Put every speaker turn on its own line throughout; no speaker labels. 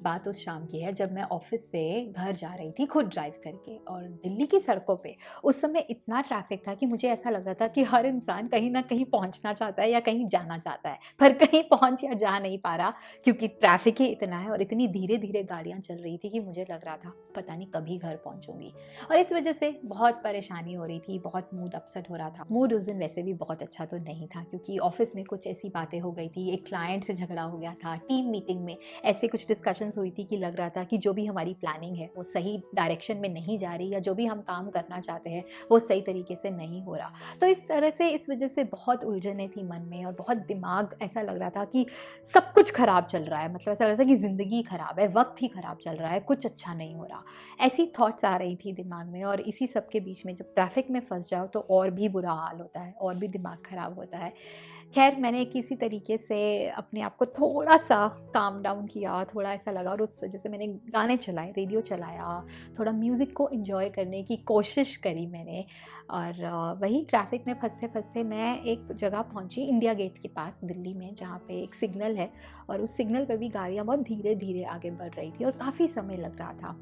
बात उस शाम की है जब मैं ऑफिस से घर जा रही थी खुद ड्राइव करके, और दिल्ली की सड़कों पे उस समय इतना ट्रैफिक था कि मुझे ऐसा लग रहा था कि हर इंसान कहीं ना कहीं पहुंचना चाहता है या कहीं जाना चाहता है, पर कहीं पहुंच या जा नहीं पा रहा, क्योंकि ट्रैफिक ही इतना है और इतनी धीरे धीरे गाड़ियां चल रही थी कि मुझे लग रहा था पता नहीं कभी घर पहुंचूंगी। और इस वजह से बहुत परेशानी हो रही थी, बहुत मूड अपसेट हो रहा था। मूड उस दिन वैसे भी बहुत अच्छा तो नहीं था, क्योंकि ऑफिस में कुछ ऐसी बातें हो गई थी, एक क्लाइंट से झगड़ा हो गया था, टीम मीटिंग में ऐसे कुछ डिस्कशंस हुई थी कि लग रहा था कि जो भी हमारी प्लानिंग है वो सही डायरेक्शन में नहीं जा रही, या जो भी हम काम करना चाहते हैं वो सही तरीके से नहीं हो रहा। तो इस तरह से इस वजह से बहुत उलझने थी मन में, और बहुत दिमाग ऐसा लग रहा था कि सब कुछ खराब चल रहा है, मतलब ऐसा लग रहा था कि ज़िंदगी खराब है, वक्त ही खराब चल रहा है, कुछ अच्छा नहीं हो रहा। ऐसी थॉट्स आ रही थी दिमाग में, और इसी सब के बीच में जब ट्रैफिक में फंस जाओ तो और भी बुरा हाल होता है, और भी दिमाग खराब होता है। खैर, मैंने किसी तरीके से अपने आप को थोड़ा-सा काम डाउन किया, थोड़ा ऐसा लगा, और उस वजह से मैंने गाने चलाए, रेडियो चलाया, थोड़ा म्यूज़िक को एन्जॉय करने की कोशिश करी मैंने। और वही ट्रैफ़िक में फँसते-फँसते मैं एक जगह पहुँची इंडिया गेट के पास दिल्ली में, जहाँ पे एक सिग्नल है, और उस सिग्नल पे भी गाड़ियाँ बहुत धीरे-धीरे आगे बढ़ रही थी और काफ़ी समय लग रहा था।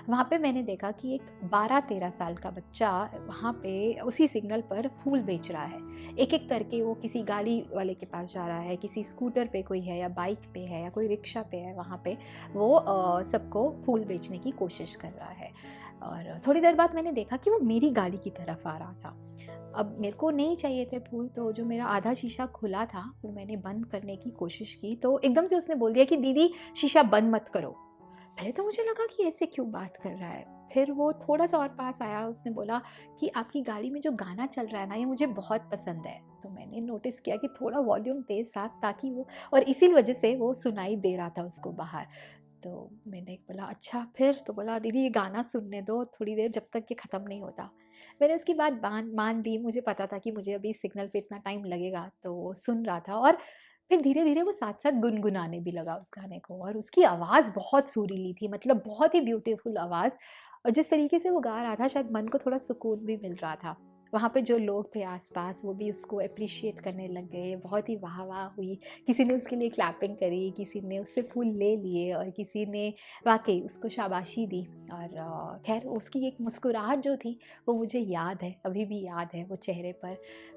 वहाँ पे मैंने देखा कि एक 12-13 साल का बच्चा वहाँ पे उसी सिग्नल पर फूल बेच रहा है। एक-एक करके वो किसी गाड़ी वाले के पास जा रहा है, किसी स्कूटर पे कोई है, या बाइक पे है, या कोई रिक्शा पे है, वहाँ पे वो सबको फूल बेचने की कोशिश कर रहा है। और थोड़ी देर बाद मैंने देखा कि वो मेरी गाड़ी की तरफ आ रहा था। अब मेरे को नहीं चाहिए थे फूल, तो जो मेरा आधा शीशा खुला था वो मैंने बंद करने की कोशिश की, तो एकदम से उसने बोल दिया कि दीदी, शीशा बंद मत करो। पहले तो मुझे लगा कि ऐसे क्यों बात कर रहा है। फिर वो थोड़ा-सा और पास आया, उसने बोला कि आपकी गाड़ी में जो गाना चल रहा है ना, ये मुझे बहुत पसंद है। तो मैंने नोटिस किया कि थोड़ा वॉल्यूम तेज़ था, ताकि वो, और इसी वजह से वो सुनाई दे रहा था उसको बाहर। तो मैंने बोला अच्छा फिर? तो बोला दीदी, ये गाना सुनने दो थोड़ी देर, जब तक ये ख़त्म नहीं होता। मैंने उसकी बात मान ली, मुझे पता था कि मुझे अभी सिग्नल पे इतना टाइम लगेगा, तो वो सुन रहा था, और फिर धीरे-धीरे वो साथ-साथ गुनगुनाने भी लगा उस गाने को, और उसकी आवाज़ बहुत सुरीली थी, मतलब बहुत ही ब्यूटीफुल आवाज़, और जिस तरीके से वो गा रहा था शायद मन को थोड़ा सुकून भी मिल रहा था। वहाँ पे जो लोग थे आस-पास वो भी उसको एप्रिशिएट करने लग गए, बहुत ही वाह-वाह हुई। किसी ने उसके लिए क्लैपिंग करी, किसी ने उससे फूल ले लिए, और किसी ने वाक़ई उसको शाबाशी दी। और ख़ैर, उसकी एक मुस्कुराहट जो थी वो मुझे याद है, अभी भी याद है वो चेहरे पर।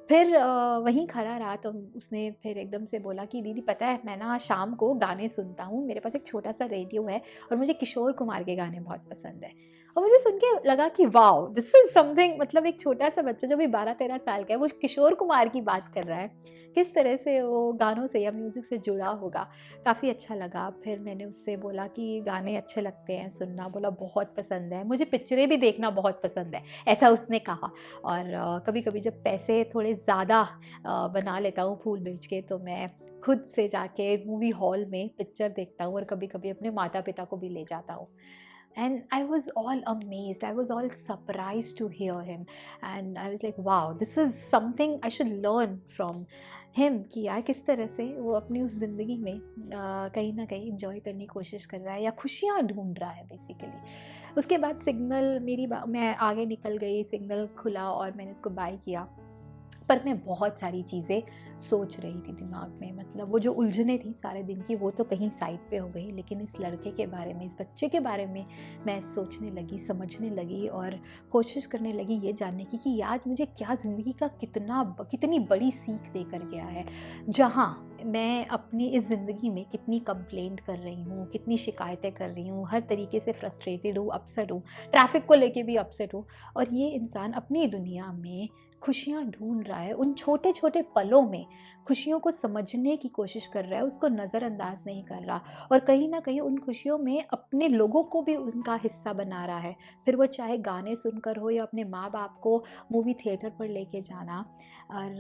फिर वहीं खड़ा रहा, तो उसने फिर एकदम से बोला कि दीदी, पता है मैं ना शाम को गाने सुनता हूँ, मेरे पास एक छोटा-सा रेडियो है, और मुझे किशोर कुमार के गाने बहुत पसंद है। और मुझे सुन के लगा कि वॉव! दिस इज़ समथिंग, मतलब एक छोटा-सा बच्चा जो भी 12-13 साल का है, वो किशोर कुमार की बात कर रहा है। किस तरह से वो गानों से या म्यूज़िक से जुड़ा होगा, काफ़ी अच्छा लगा। फिर मैंने उससे बोला कि गाने अच्छे लगते हैं सुनना, बोला बहुत पसंद है, मुझे पिक्चरें भी देखना बहुत पसंद है, ऐसा उसने कहा। और कभी-कभी जब पैसे थोड़े ज़्यादा बना लेता हूँ फूल बेच के, तो मैं खुद से जाके मूवी हॉल में पिक्चर देखता हूँ, और कभी-कभी अपने माता-पिता को भी ले जाता हूँ। And I was all amazed, I was all surprised to hear him, and I was like wow, this is something I should learn from him, कि यार किस तरह से वो अपनी उस ज़िंदगी में कहीं ना कहीं इंजॉय करने की कोशिश कर रहा है, या खुशियाँ ढूंढ रहा है बेसिकली। उसके बाद सिग्नल मैं आगे निकल गई, सिग्नल खुला और मैंने उसको बाय किया। पर मैं बहुत सारी चीज़ें सोच रही थी दिमाग में, मतलब वो जो उलझने थी सारे दिन की वो तो कहीं साइड पे हो गई, लेकिन इस लड़के के बारे में, इस बच्चे के बारे में मैं सोचने लगी, समझने लगी, और कोशिश करने लगी ये जानने की कि आज मुझे क्या ज़िंदगी का कितनी बड़ी सीख दे कर गया है। जहाँ मैं अपनी इस ज़िंदगी में कितनी कंप्लेंट कर रही हूँ, कितनी शिकायतें कर रही हूँ, हर तरीके से फ्रस्ट्रेटेड हूँ, अपसेट हूँ, ट्रैफ़िक को लेके भी अपसेट हूँ, और ये इंसान अपनी दुनिया में खुशियाँ ढूँढ रहा है, उन छोटे-छोटे पलों में खुशियों को समझने की कोशिश कर रहा है, उसको नज़रअंदाज नहीं कर रहा, और कहीं न कहीं उन खुशियों में अपने लोगों को भी उनका हिस्सा बना रहा है। फिर वो चाहे गाने सुनकर हो, या अपने माँ-बाप को मूवी थिएटर पर लेके जाना। और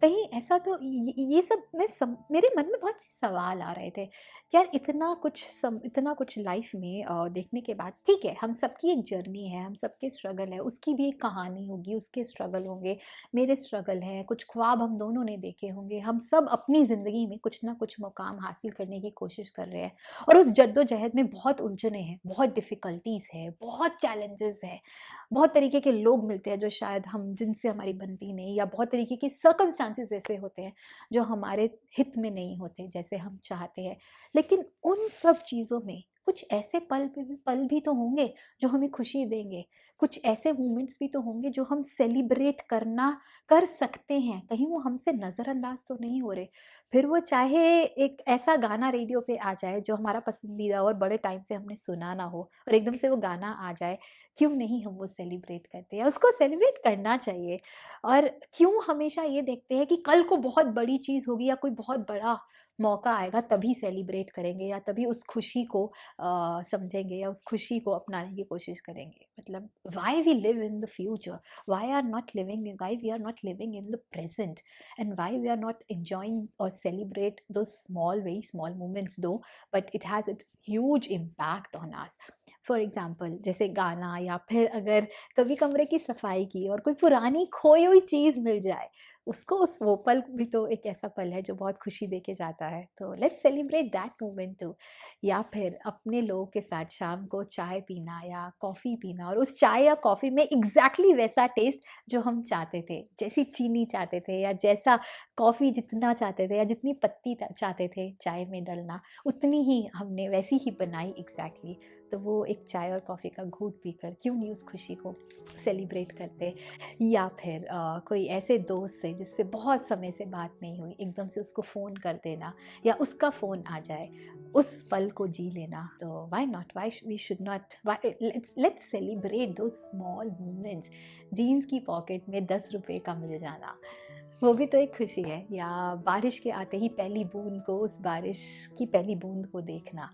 कहीं ऐसा तो ये सब मेरे मन में बहुत से सवाल आ रहे थे। यार, इतना कुछ लाइफ में देखने के बाद ठीक है, हम सबकी एक जर्नी है, हम सबके स्ट्रगल है, उसकी भी एक कहानी होगी, उसके स्ट्रगल होंगे, मेरे स्ट्रगल हैं, कुछ ख्वाब हम दोनों ने देखे होंगे, हम सब अपनी ज़िंदगी में कुछ ना कुछ मुकाम हासिल करने की कोशिश कर रहे हैं, और उस जद्दोजहद में बहुत उलझने हैं, बहुत डिफ़िकल्टीज़ है, बहुत चैलेंजेस हैं, बहुत तरीके के लोग मिलते हैं जो शायद हम जिनसे हमारी बनती नहीं, या बहुत तरीके के सर्कमस्टांसेस ऐसे होते हैं जो हमारे हित में नहीं होते जैसे हम चाहते हैं। लेकिन उन सब चीज़ों में कुछ ऐसे पल भी तो होंगे जो हमें खुशी देंगे, कुछ ऐसे मोमेंट्स भी तो होंगे जो हम सेलिब्रेट कर सकते हैं, कहीं वो हमसे नज़रअंदाज तो नहीं हो रहे। फिर वो चाहे एक ऐसा गाना रेडियो पे आ जाए जो हमारा पसंदीदा और बड़े टाइम से हमने सुना ना हो और एकदम से वो गाना आ जाए, क्यों नहीं हम वो सेलिब्रेट करते हैं? उसको सेलिब्रेट करना चाहिए। और क्यों हमेशा ये देखते हैं कि कल को बहुत बड़ी चीज़ होगी या कोई बहुत बड़ा मौका आएगा तभी सेलिब्रेट करेंगे या तभी उस खुशी को समझेंगे या उस खुशी को अपनाने की कोशिश करेंगे। मतलब why we live in the future? Why we are not living in the present? And why we are not enjoying और celebrate those small, very small moments though, but it has it huge impact on us. For example जैसे गाना, या फिर अगर कभी कमरे की सफाई की और कोई पुरानी खोई हुई चीज़ मिल जाए, उसको उस वो पल भी तो एक ऐसा पल है जो बहुत खुशी दे के जाता है। तो let's celebrate that moment too. या फिर अपने लोगों के साथ शाम को चाय पीना या कॉफ़ी पीना, और उस चाय या कॉफ़ी में एग्ज़ैक्टली वैसा टेस्ट जो हम चाहते थे, जैसी चीनी चाहते थे या जैसा कॉफ़ी जितना चाहते थे या जितनी पत्ती चाहते थे चाय में डलना, उतनी ही हमने वैसी ही बनाई एग्ज़ैक्टली। तो वो एक चाय और कॉफ़ी का घूँट पीकर क्यों नहीं उस खुशी को सेलिब्रेट करते? या फिर कोई ऐसे दोस्त से जिससे बहुत समय से बात नहीं हुई, एकदम से उसको फ़ोन कर देना या उसका फ़ोन आ जाए, उस पल को जी लेना। तो why not? Why we should not? Why let's celebrate those small moments. Jeans की पॉकेट में ₹10 का मिल जाना, वो भी तो एक खुशी है। या बारिश के आते ही पहली बूंद को, उस बारिश की पहली बूंद को देखना,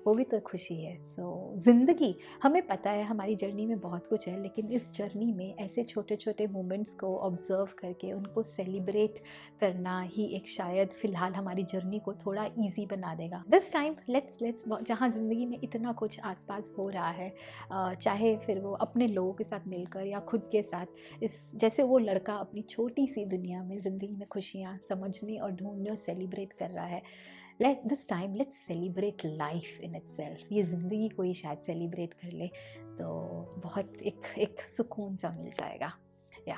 वो भी तो खुशी है। सो ज़िंदगी, हमें पता है हमारी जर्नी में बहुत कुछ है, लेकिन इस जर्नी में ऐसे छोटे-छोटे मोमेंट्स को ऑब्ज़र्व करके उनको सेलिब्रेट करना ही एक शायद फ़िलहाल हमारी जर्नी को थोड़ा ईज़ी बना देगा। दिस टाइम लेट्स जहाँ ज़िंदगी में इतना कुछ आस-पास हो रहा है, चाहे फिर वो अपने लोगों के साथ मिलकर या खुद के साथ, इस जैसे वो लड़का अपनी छोटी-सी दुनिया में ज़िंदगी में खुशियाँ समझने और ढूँढने और सेलिब्रेट कर रहा है। Let this time let's celebrate life in itself. ये ज़िंदगी को ही शायद सेलिब्रेट कर ले तो बहुत एक एक सुकून सा मिल जाएगा। या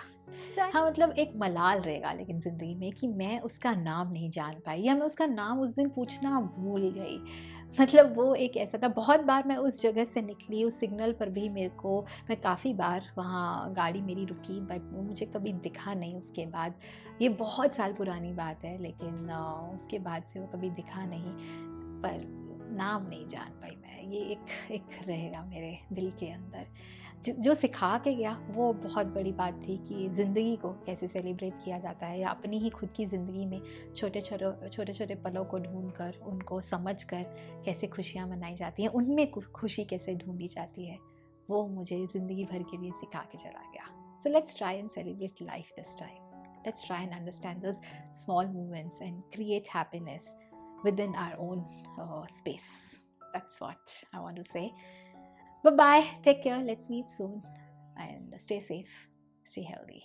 हाँ, मतलब एक मलाल रहेगा लेकिन ज़िंदगी में कि मैं उसका नाम नहीं जान पाई या मैं उसका नाम उस दिन पूछना भूल गई। मतलब वो एक ऐसा था, बहुत बार मैं उस जगह से निकली, उस सिग्नल पर भी मेरे को, मैं काफ़ी बार वहाँ गाड़ी मेरी रुकी, बट वो मुझे कभी दिखा नहीं उसके बाद। ये बहुत साल पुरानी बात है, लेकिन उसके बाद से वो कभी दिखा नहीं, पर नाम नहीं जान पाई मैं। ये एक एक रहेगा मेरे दिल के अंदर। जो सिखा के गया वो बहुत बड़ी बात थी कि ज़िंदगी को कैसे सेलिब्रेट किया जाता है, या अपनी ही खुद की ज़िंदगी में छोटे-छोटे पलों को ढूँढकर, उनको समझकर कैसे खुशियाँ मनाई जाती हैं, उनमें खुशी कैसे ढूँढी जाती है, वो मुझे ज़िंदगी भर के लिए सिखा के चला गया। So let's try and celebrate life this time. Let's try and understand those small moments and create happiness within our own space. That's what I want to say. Bye bye. Take care. Let's meet soon. And stay safe. Stay healthy.